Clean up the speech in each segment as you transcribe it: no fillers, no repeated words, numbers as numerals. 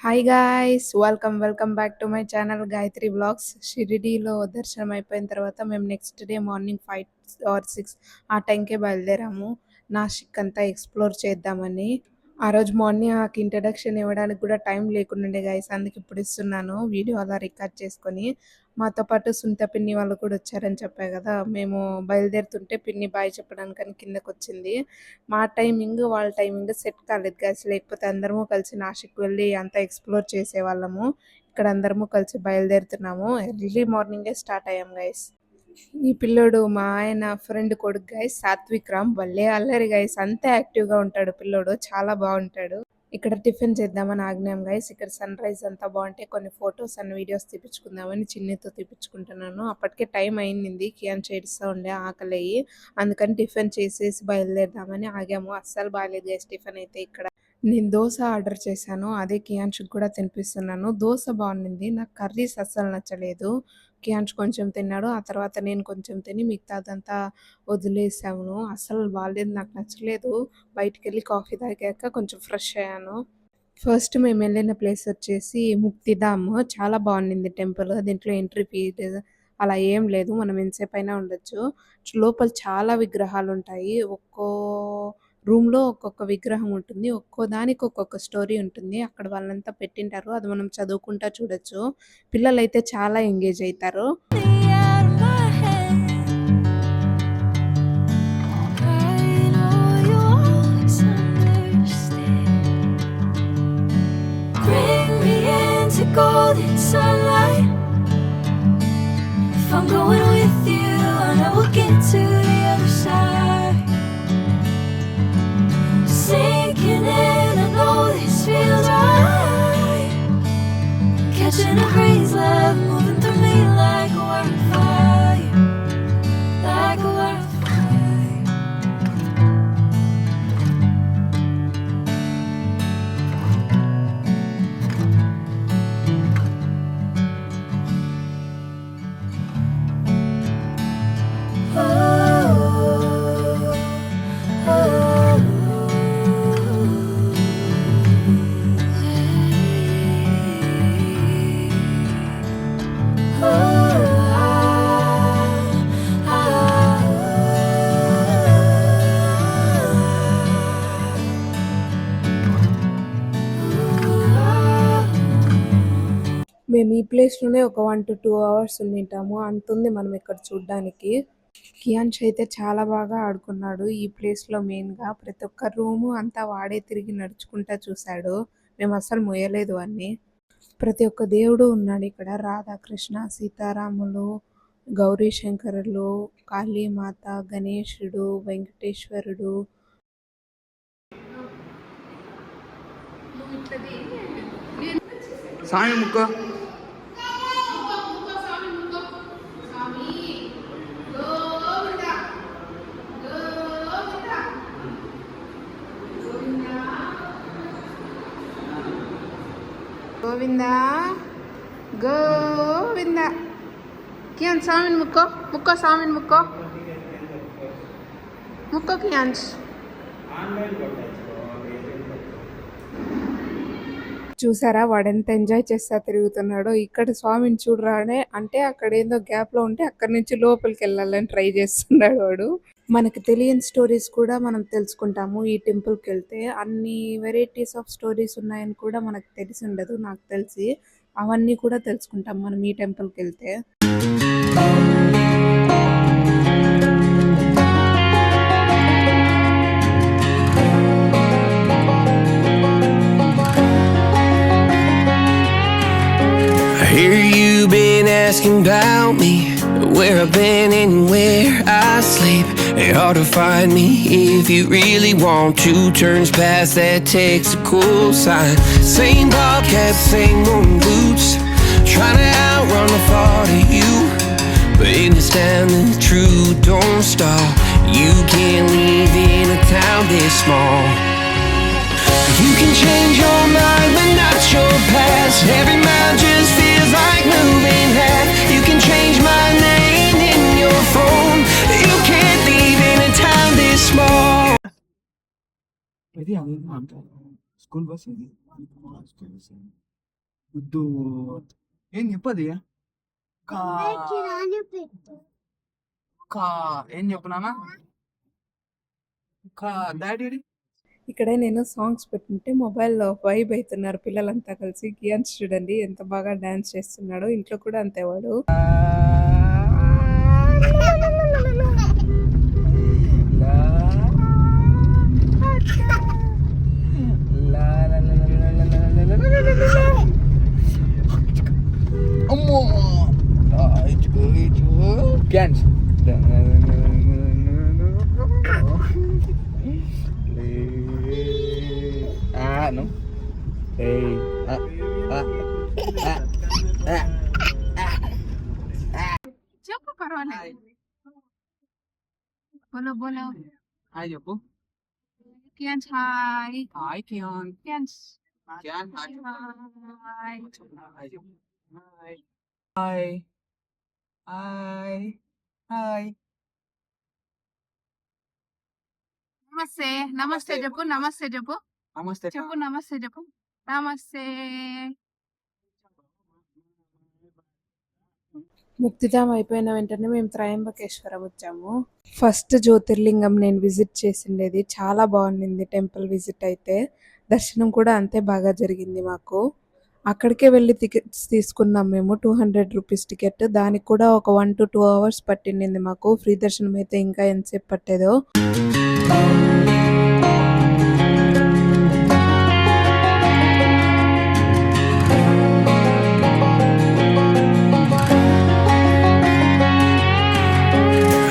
Hi guys! Welcome back to my channel 'Gayatri vlogs'. షిరిడీలో దర్శనం అయిపోయిన తర్వాత మేము నెక్స్ట్ డే మార్నింగ్ 5 ఆర్ 6 ఆ టైంకే బయలుదేరాము. నాసిక్ అంతా ఎక్స్‌ప్లోర్ చేద్దామని. ఆ రోజు మార్నింగ్ నాకు ఇంట్రడక్షన్ ఇవ్వడానికి కూడా టైం లేకుండుండే గైస్. అందుకే ఇప్పుడు ఇస్తున్నాను వీడియో అలా రికార్డ్ చేసుకొని. మాతో పాటు సునీత పిన్ని వాళ్ళు కూడా వచ్చారని చెప్పా కదా! మేము బయలుదేరుతుంటే పిన్ని బాయ్ చెప్పడానికని కిందకొచ్చింది. మా టైమింగ్, వాళ్ళ టైమింగ్ సెట్ కాలేదు గైస్. లేకపోతే అందరము కలిసి నాసిక్ వెళ్ళి అంతా ఎక్స్‌ప్లోర్ చేసేవాళ్ళము. ఇక్కడ అందరము కలిసి బయలుదేరుతున్నాము. ఎర్లీ మార్నింగే స్టార్ట్ అయ్యాం గైస్. ఈ పిల్లోడు మా ఆయన ఫ్రెండ్ కొడుకు గైస్, సాత్విక్ రామ్. భలే అల్లరి గైస్. అంతే యాక్టివ్‌గా ఉంటాడు పిల్లోడు. చాలా బావుంటాడు. ఇక్కడ టిఫిన్ చేద్దామని ఆగినాం గైస్. ఇక్కడ సన్‌రైజ్ అంతా బావుంటే కొన్ని ఫోటోస్ అండ్ వీడియోస్ తీపిచ్చుకుందామని చిన్నితో తీపిచ్చుకుంటున్నాను. అప్పటికే టైం అయింది. కియాన్ష్ ఏడుస్తా ఉండే ఆకలయ్యి. అందుకని టిఫిన్ చేసేసి బయలుదేరదామని ఆగాము. అస్సలు బాలేదు గైస్ టిఫిన్ అయితే ఇక్కడ. నేను దోస ఆర్డర్ చేశాను. అదే కియాన్ష్‌కి కూడా తినిపిస్తున్నాను. దోస బావుండింది. నాకు కర్రీస్ అస్సలు నచ్చలేదు. కియాన్ష్ కొంచెం తిన్నాడు. ఆ తర్వాత నేను కొంచెం తిని మిగతాదంతా వదిలేసాను. అస్సలు బాలేదు. నాకు నచ్చలేదు. బయటికెళ్ళి కాఫీ తాగాక కొంచెం ఫ్రెష్ అయ్యాను. ఫస్ట్ మేమెళ్ళిన ప్లేస్ వచ్చేసి ముక్తిధామ్. చాలా బావుండింది టెంపుల్. దీంట్లో ఎంట్రీ ఫీజ్ అలా ఏం లేదు. మనం ఎంతసేపయినా ఉండొచ్చు. లోపల చాలా విగ్రహాలుంటాయి. ఒక్కో రూమ్‌లో ఒక్కొక్క విగ్రహం ఉంటుంది. ఒక్కో దానికి ఒక్కొక్క స్టోరీ ఉంటుంది. అక్కడ వాళ్ళంతా పెట్టింటారు. అది మనం చదువుకుంటా చూడొచ్చు. పిల్లలైతే చాలా ఎంగేజ్ అయితారు. Golden sunlight. If I'm going with you, I know we'll get to the other side. Sinking in, I know this feels right. Catching a breeze, love moving through me like a wildfire, like a wildfire. మేము ఈ ప్లేస్‌లోనే ఒక 1-2 hours ఉండింటాము. అంతుంది మనం ఇక్కడ చూడ్డానికి. కియాన్ష్ అయితే చాలా బాగా ఆడుకున్నాడు. ఈ ప్లేస్‌లో మెయిన్‌గా ప్రతి ఒక్క రూము అంతా వాడే తిరిగి నడుచుకుంటా చూసాడు. మేము అస్సలు మోయలేదు వాన్ని. ప్రతి ఒక్క దేవుడు ఉన్నాడు ఇక్కడ. రాధాకృష్ణ, సీతారాములు, గౌరీ శంకరులు, కాళీమాత, గణేశుడు, వెంకటేశ్వరుడు. సామి ముక్కో గోవిందా గోవిందా. కియాన్ స్వామిని ముక్కో స్వామిని ముక్కో కియాన్స్. చూసారా వాడెంత ఎంజాయ్ చేస్తా తిరుగుతున్నాడో. ఇక్కడ స్వామిని చూడరానే అంటే అక్కడ ఏందో గ్యాప్‌లో ఉంటే అక్కడి నుంచి లోపలికి వెళ్ళాలని ట్రై చేస్తున్నాడు వాడు. మనకు తెలియని స్టోరీస్ కూడా మనం తెలుసుకుంటాము ఈ టెంపుల్‌కెళ్తే. అన్ని వెరైటీస్ ఆఫ్ స్టోరీస్ ఉన్నాయని కూడా మనకు తెలిసుండదు నాకు తెలిసి. అవన్నీ కూడా తెలుసుకుంటాం మనం ఈ టెంపుల్‌కెళ్తే. I hear you been asking about me, where I've been and where I sleep. It's hard to find me if you really want to. Turns past that takes a cool sign. Same ball cap, same old boots. Trying to outrun the thought of you, but in this town the truth don't stop. You can't live in a town this small. You can change your mind, but not your past. Every mile just feels like moving half. You can change my name in your phone. You can't live in a town this small. ఇది school bus ఇది. వద్దు. ఏం చెప్పది? కా కా ఏం చెప్పు నాన్న? కా డాడీ ఇక్కడే నేను సాంగ్స్ పెట్టుంటే మొబైల్‌లో వైబ్ అయితున్నారు పిల్లలంతా కలిసి. కియాన్స్ చూడండి ఎంత బాగా డాన్స్ చేస్తున్నాడో. ఇంట్లో కూడా అంతే వాడు. అమ్మో క్యాన్స్ no. Hey. చెప్పు పర్వాలేదు. బోలో బోలో. హాయ్ చెప్పు. కియాన్స్ హాయ్. హాయ్ కియాన్. కియాన్స్ కియాన్ హాయ్. హాయ్. హాయ్ చెప్పు. హాయ్. హాయ్. హాయ్. హాయ్. నమస్తే. నమస్తే చెప్పు. నమస్తే చెప్పు. నమస్తే చెప్పు నమస్తే చెప్పు. నమస్తే. ముక్తిధామ్ అయిపోయిన వెంటనే మేము త్రయంబకేశ్వరం వచ్చాము. ఫస్ట్ జ్యోతిర్లింగం నేను విజిట్ చేసిండేది. చాలా బాగుండింది టెంపుల్ విజిట్ అయితే. దర్శనం కూడా అంతే బాగా జరిగింది మాకు. అక్కడికే వెళ్ళి టికెట్స్ తీసుకున్నాం మేము. 200 రూపీస్ టికెట్. దానికి కూడా ఒక 1 to 2 అవర్స్ పట్టిండింది మాకు. ఫ్రీ దర్శనం అయితే ఇంకా ఎంతసేపు పట్టేదో.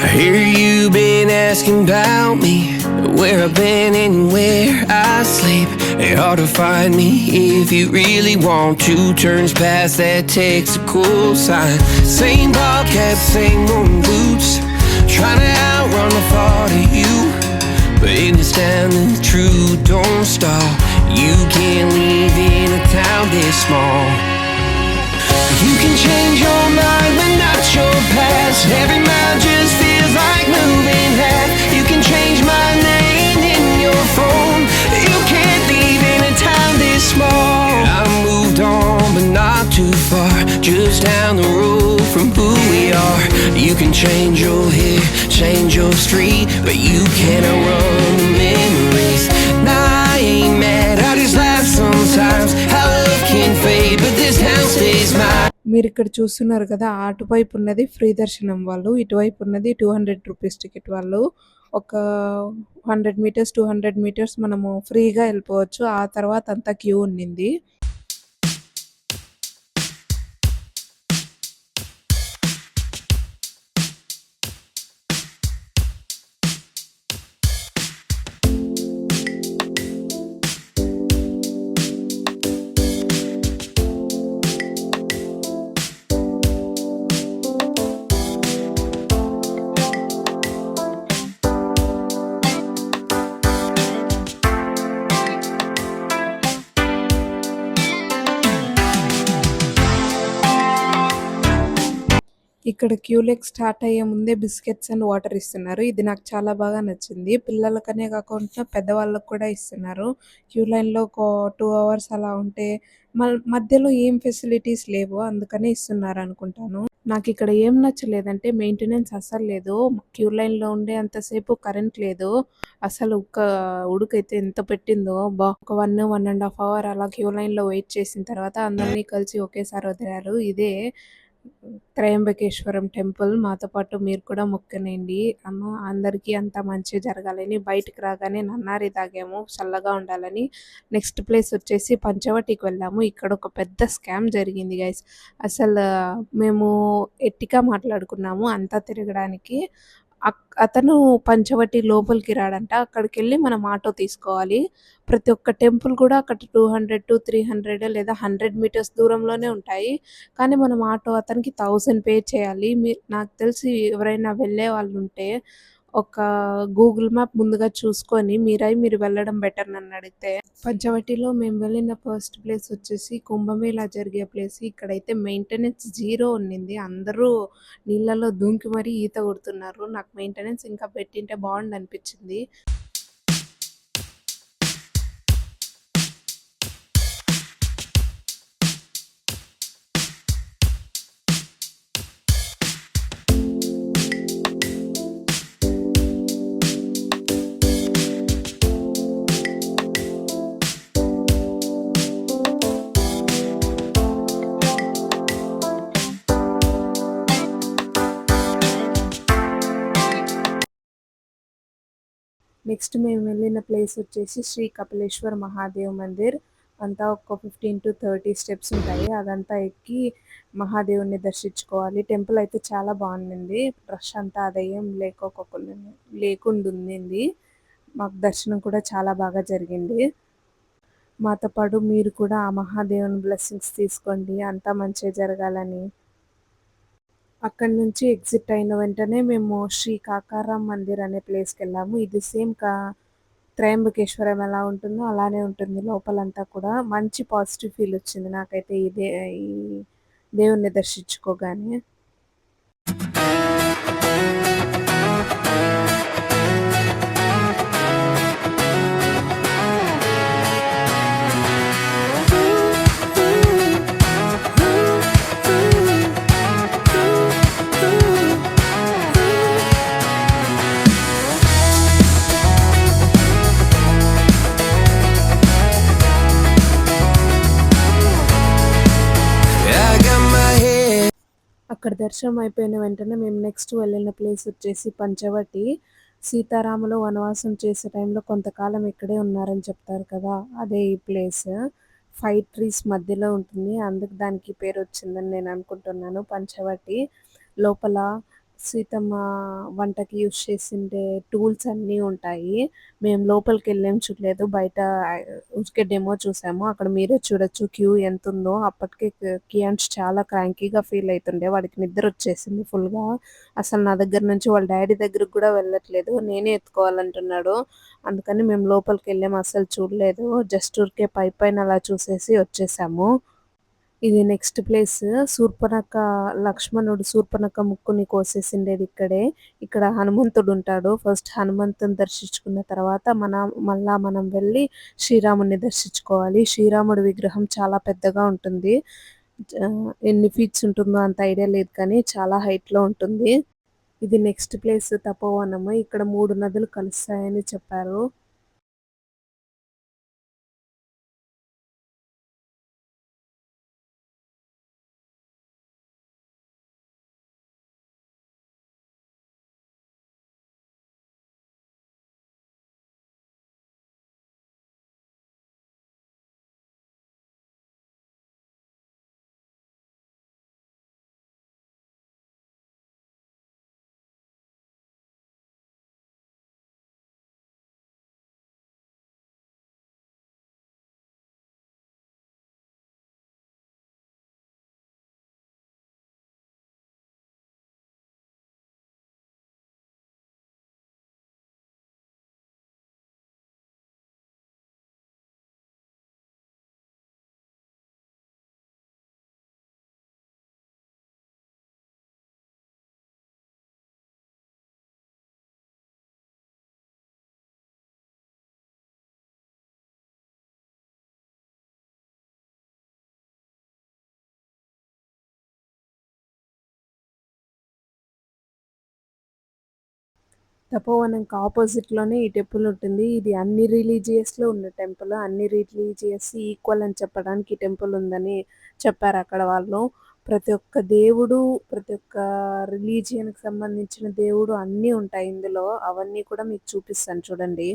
I hear you been asking about me, where I've been and where I sleep. It's hard to find me if you really want to. Turns past that takes a cool sign. Same ball cap, same moon boots, trying to outrun the thought of you. But in this town, the truth don't stop. You can't live in a town this small. You can change your mind, but not your past. Every mile just feels like moving half. You can change my name in your phone. You can't leave in a town this small. I moved on, but not too far. Just down the road from who we are. You can change your hair, change your street, but you can't run the memories. Nah, I ain't mad, I just laugh sometimes. How love can fade, but this town stays mine. మీరు ఇక్కడ చూస్తున్నారు కదా, అటువైపు ఉన్నది free దర్శనం వాళ్ళు, ఇటువైపు ఉన్నది 200 రూపీస్ టికెట్ వాళ్ళు. ఒక 100 మీటర్స్ 200 మీటర్స్ మనము ఫ్రీగా వెళ్ళిపోవచ్చు. ఆ తర్వాత అంతా క్యూ ఉండింది. ఇక్కడ క్యూ లెగ్ స్టార్ట్ అయ్యే ముందే బిస్కెట్స్ అండ్ వాటర్ ఇస్తున్నారు. ఇది నాకు చాలా బాగా నచ్చింది. పిల్లలకనే కాకుండా పెద్దవాళ్ళకి కూడా ఇస్తున్నారు. క్యూ లైన్‌లో ఒక 2 అవర్స్ అలా ఉంటే మధ్యలో ఏం ఫెసిలిటీస్ లేవు. అందుకనే ఇస్తున్నారనుకుంటాను. నాకిక్కడ ఏం నచ్చలేదంటే మెయింటెనెన్స్ అస్సలు లేదు. క్యూ లైన్‌లో ఉండే అంతసేపు కరెంట్ లేదు. అసలు ఉడుకైతే ఎంత పెట్టిందో అబ్బా! ఒక 1, 1½ అవర్ అలా క్యూ లైన్‌లో వెయిట్ చేసిన తర్వాత అందరిని కలిసి ఒకేసారి వదిలారు. ఇదే త్రయంబకేశ్వరం టెంపుల్. మాతో పాటు మీరు కూడా మొక్కునేయండి. అమ్మ అందరికీ అంతా మంచి జరగాలని. బయటికి రాగానే నన్నారి తాగాము చల్లగా ఉండాలని. నెక్స్ట్ ప్లేస్ వచ్చేసి పంచవటికి వెళ్ళాము. ఇక్కడ ఒక పెద్ద స్కామ్ జరిగింది గైస్. అసలు మేము ఎర్టిగా మాట్లాడుకున్నాము అంతా తిరగడానికి. అతను పంచవటి లోపలికి రాడంట. అక్కడికెళ్ళి మనం ఆటో తీసుకోవాలి. ప్రతి ఒక్క టెంపుల్ కూడా అక్కడ 200-300 లేదా 100 మీటర్స్ దూరంలోనే ఉంటాయి. కానీ మనం ఆటో అతనికి 1000 పే చేయాలి. నాకు తెలిసి ఎవరైనా వెళ్ళే వాళ్ళుంటే ఒక గూగుల్ మ్యాప్ ముందుగా చూసుకొని మీరు వెళ్ళడం బెటర్ నన్నడిగితే. పంచవటిలో మేము వెళ్ళిన ఫస్ట్ ప్లేస్ వచ్చేసి కుంభమేళా జరిగే ప్లేస్. ఇక్కడైతే మెయింటెనెన్స్ 0 ఉన్నింది. అందరూ నీళ్ళలో దూకి మరీ ఈత కొడుతున్నారు. నాకు మెయింటెనెన్స్ ఇంకా పెట్టింటే బాగుండనిపించింది. నెక్స్ట్ మేము వెళ్ళిన ప్లేస్ వచ్చేసి శ్రీ కపిలేశ్వర్ మహాదేవ్ మందిర్. అంతా ఒక 15-30 స్టెప్స్ ఉంటాయి. అదంతా ఎక్కి మహాదేవుని దర్శించుకోవాలి. టెంపుల్ అయితే చాలా బాగుండింది. రష్ అంతా అదేం లేకుండుండింది. మాకు దర్శనం కూడా చాలా బాగా జరిగింది. మాతో పాటు మీరు కూడా ఆ మహాదేవుని బ్లెస్సింగ్స్ తీసుకోండి, అంతా మంచిగా జరగాలని. అక్కడి నుంచి ఎగ్జిట్ అయిన వెంటనే మేము శ్రీ కాకారాం మందిర్ అనే ప్లేస్కి వెళ్ళాము. ఇది సేమ్ త్రయంబకేశ్వరం ఎలా ఉంటుందో అలానే ఉంటుంది. లోపలంతా కూడా మంచి పాజిటివ్ ఫీల్ వచ్చింది నాకైతే ఈ దేవుణ్ణి దర్శించుకోగానే. I got my head. అక్కడ దర్శనం అయిపోయిన వెంటనే మేము నెక్స్ట్ వెళ్ళిన ప్లేస్ వచ్చేసి పంచవటి. సీతారాములు వనవాసం చేసే టైంలో కొంతకాలం ఇక్కడే ఉన్నారని చెప్తారు కదా, అదే ఈ ప్లేస్. 5 ట్రీస్ మధ్యలో ఉంటుంది, అందుకు దానికి పేరు వచ్చిందని నేను అనుకుంటున్నాను పంచవటి. లోపల సీతమ్మ వంటకి యూజ్ చేసిండే టూల్స్ అన్నీ ఉంటాయి. మేము లోపలికి వెళ్ళేం చూడలేదు, బయట ఊరికే డెమో చూసాము. అక్కడ మీరే చూడొచ్చు క్యూ ఎంత ఉందో. అప్పటికే కియాన్స్ చాలా క్రాంకీగా ఫీల్ అవుతుండే, వాడికి నిద్ర వచ్చేసింది ఫుల్గా. అసలు నా దగ్గర నుంచి వాళ్ళ డాడీ దగ్గరకు కూడా వెళ్ళట్లేదు, నేనే ఎత్తుకోవాలంటున్నాడు. అందుకని మేము లోపలికి వెళ్ళాము, అసలు చూడలేదు. జస్ట్ ఊరికే పైన అలా చూసేసి వచ్చేసాము. ఇది నెక్స్ట్ ప్లేస్. లక్ష్మణుడు శూర్పణఖ ముక్కుని కోసేసిండేది ఇక్కడే. ఇక్కడ హనుమంతుడు ఉంటాడు. ఫస్ట్ హనుమంతుని దర్శించుకున్న తర్వాత మళ్ళా మనం వెళ్ళి శ్రీరాముని దర్శించుకోవాలి. శ్రీరాముడి విగ్రహం చాలా పెద్దగా ఉంటుంది. ఎన్ని ఫీట్స్ ఉంటుందో అంత ఐడియా లేదు, కానీ చాలా హైట్లో ఉంటుంది. ఇది నెక్స్ట్ ప్లేస్ తపోవనము. ఇక్కడ 3 నదులు కలుస్తాయని చెప్పారు. తపోవనంకి ఆపోజిట్లోనే ఈ టెంపుల్ ఉంటుంది. ఇది అన్ని రిలీజియస్లో ఉన్న టెంపుల్. అన్ని రిలీజియస్ ఈక్వల్ అని చెప్పడానికి ఈ టెంపుల్ ఉందని చెప్పారు అక్కడ వాళ్ళు. ప్రతి ఒక్క దేవుడు, ప్రతి ఒక్క రిలీజియన్కి సంబంధించిన దేవుడు అన్నీ ఉంటాయి ఇందులో. అవన్నీ కూడా మీకు చూపిస్తాను చూడండి.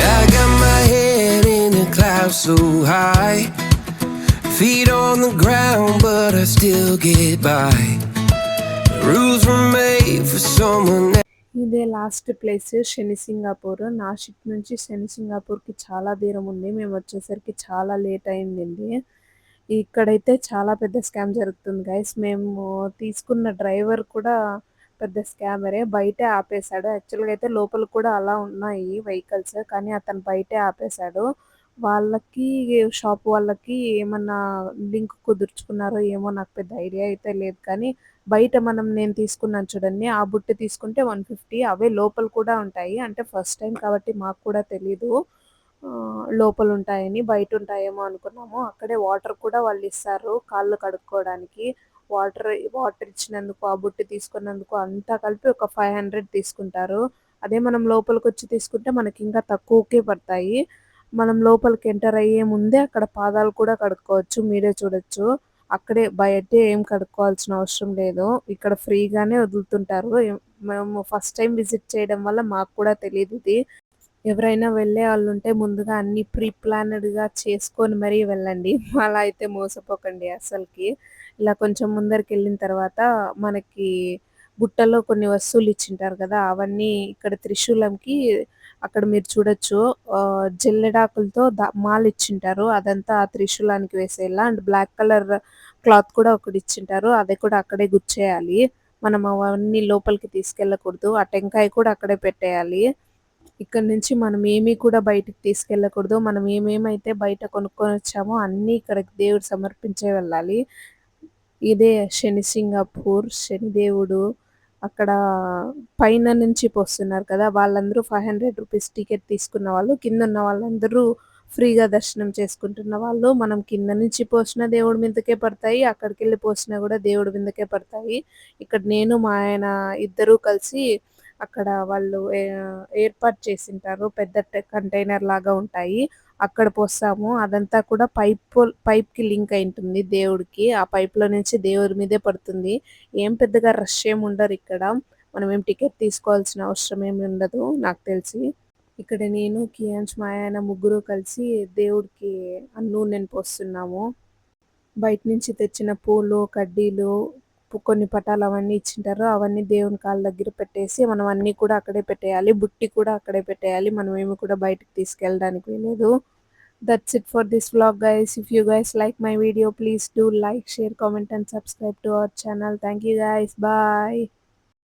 I got my head in a cloud so high, feet on the ground, but I still get by. Rules were made for someone else. ఇదే లాస్ట్ ప్లేస్ శని సింగాపూర్. నాసిక్ నుంచి శని సింగాపూర్కి చాలా దూరం ఉంది. మేము వచ్చేసరికి చాలా లేట్ అయిందండి. ఇక్కడైతే చాలా పెద్ద స్కామ్ జరుగుతుంది గైస్. మేము తీసుకున్న డ్రైవర్ కూడా పెద్ద స్కామరే. బయటే ఆపేశాడు. యాక్చువల్గా అయితే లోపల కూడా అలా ఉన్నాయి వెహికల్స్, కానీ అతను బయటే ఆపేశాడు. వాళ్ళకి షాప్ వాళ్ళకి ఏమన్నా లింక్ కుదుర్చుకున్నారో ఏమో, నాకు పెద్ద ఐడియా అయితే లేదు. కానీ బయట నేను తీసుకున్నాను చూడండి, ఆ బుట్ట తీసుకుంటే 150. అవే లోపల కూడా ఉంటాయి. అంటే ఫస్ట్ టైం కాబట్టి మాకు కూడా తెలీదు. లోపలుంటాయని, బయటుంటాయేమో అనుకున్నాము. అక్కడే వాటర్ కూడా వాళ్ళిస్తారు కాళ్ళు కడుక్కోవడానికి. వాటర్ వాటర్ ఇచ్చినందుకు, ఆ బుట్ట తీసుకున్నందుకు అంతా కలిపి ఒక 500 తీసుకుంటారు. అదే మనం లోపలికొచ్చి తీసుకుంటే మనకింకా తక్కువకే పడతాయి. మనం లోపలికి ఎంటర్ అయ్యే ముందే అక్కడ పాదాలు కూడా కడుక్కోవచ్చు. మీరే చూడొచ్చు. అక్కడే బయటే ఏం కడుక్కోవాల్సిన అవసరం లేదు. ఇక్కడ ఫ్రీగానే వదులుతుంటారు. మేము ఫస్ట్ టైమ్ విజిట్ చేయడం వల్ల మాకు కూడా తెలీదిది. ఎవరైనా వెళ్ళే ఆళ్ళుంటే ముందుగా అన్నీ ప్రీ ప్లానెడ్‌గా చేసుకొని మరీ వెళ్ళండి. అలా అయితే మోసపోకండి అస్సలకి. ఇలా కొంచెం ముందరికెళ్ళిన తర్వాత మనకి బుట్టలో కొన్ని వస్తువులిచ్చింటారు కదా! అవన్నీ ఇక్కడ త్రిశూలంకి అక్కడ మీరు చూడొచ్చు జల్లెడాకులతో మాలిచ్చింటారు. అదంతా ఆ త్రిశూలానికి వేసేయాల. అండ్ బ్లాక్ కలర్ క్లాత్ కూడా ఒకటిచ్చింటారు. అది కూడా అక్కడే గుచ్చేయాలి. మనం అవన్నీ లోపలికి తీసుకెళ్ళకూడదు. ఆ టెంకాయ కూడా అక్కడే పెట్టేయాలి. ఇక్కడి నుంచి మనం ఏమి కూడా బయటికి తీసుకెళ్ళకూడదు. మనం ఏమేమైతే బయట కొనుక్కొనొచ్చామో అన్నీ ఇక్కడికి దేవుడు సమర్పించే వెళ్ళాలి. ఇదే శని సింగాపూర్, శనిదేవుడు అక్కడ పైన నుంచి పోస్తున్నారు కదా! వాళ్ళందరూ రూ. 500 టికెట్ తీసుకున్న వాళ్ళు. కిందున్న వాళ్ళందరూ ఫ్రీగా దర్శనం చేసుకుంటున్న వాళ్ళు. మనం కింద నుంచి పోసినా దేవుడి మీదకే పడతాయి. అక్కడికెళ్ళి పోసినా గూడా దేవుడి మీదకే పడతాయి. ఇక్కడ నేను, మా ఆయన ఇద్దరూ కలిసి అక్కడ వాళ్ళు ఏర్పాటు చేసుంటారు. పెద్ద కంటైనర్ లాగా ఉంటాయి. అక్కడ పోస్తాము. అదంతా కూడా పైప్‌కి లింక్ అయుంటుంది దేవుడికి. ఆ పైప్‌లో నుంచి దేవుడి మీదే పడుతుంది. ఏం పెద్దగా రష్ ఏముండరిక్కడ. మనమేం టికెట్ తీసుకోవాల్సిన అవసరం ఏమి ఉండదు నాకు తెలిసి. ఇక్కడ నేను, కియాన్స్, మా ఆయన ముగ్గురు కలిసి దేవుడికి నూనెను పోస్తున్నాము. బయట నుంచి తెచ్చిన పూలు, కడ్డీలు, కొన్ని పటాలవన్నీ ఇచ్చింటారు. అవన్నీ దేవుని కాళ్ళ దగ్గర పెట్టేసి, మనం అన్నీ కూడా అక్కడే పెట్టేయాలి. బుట్టి కూడా అక్కడే పెట్టేయాలి. మనమేమి కూడా బయటకి తీసుకెళ్ళడానికి వీల్లేదు. That's it for this vlog, guys. If you guys like my video, please do like, share, comment and subscribe to our channel. Thank you guys. Bye.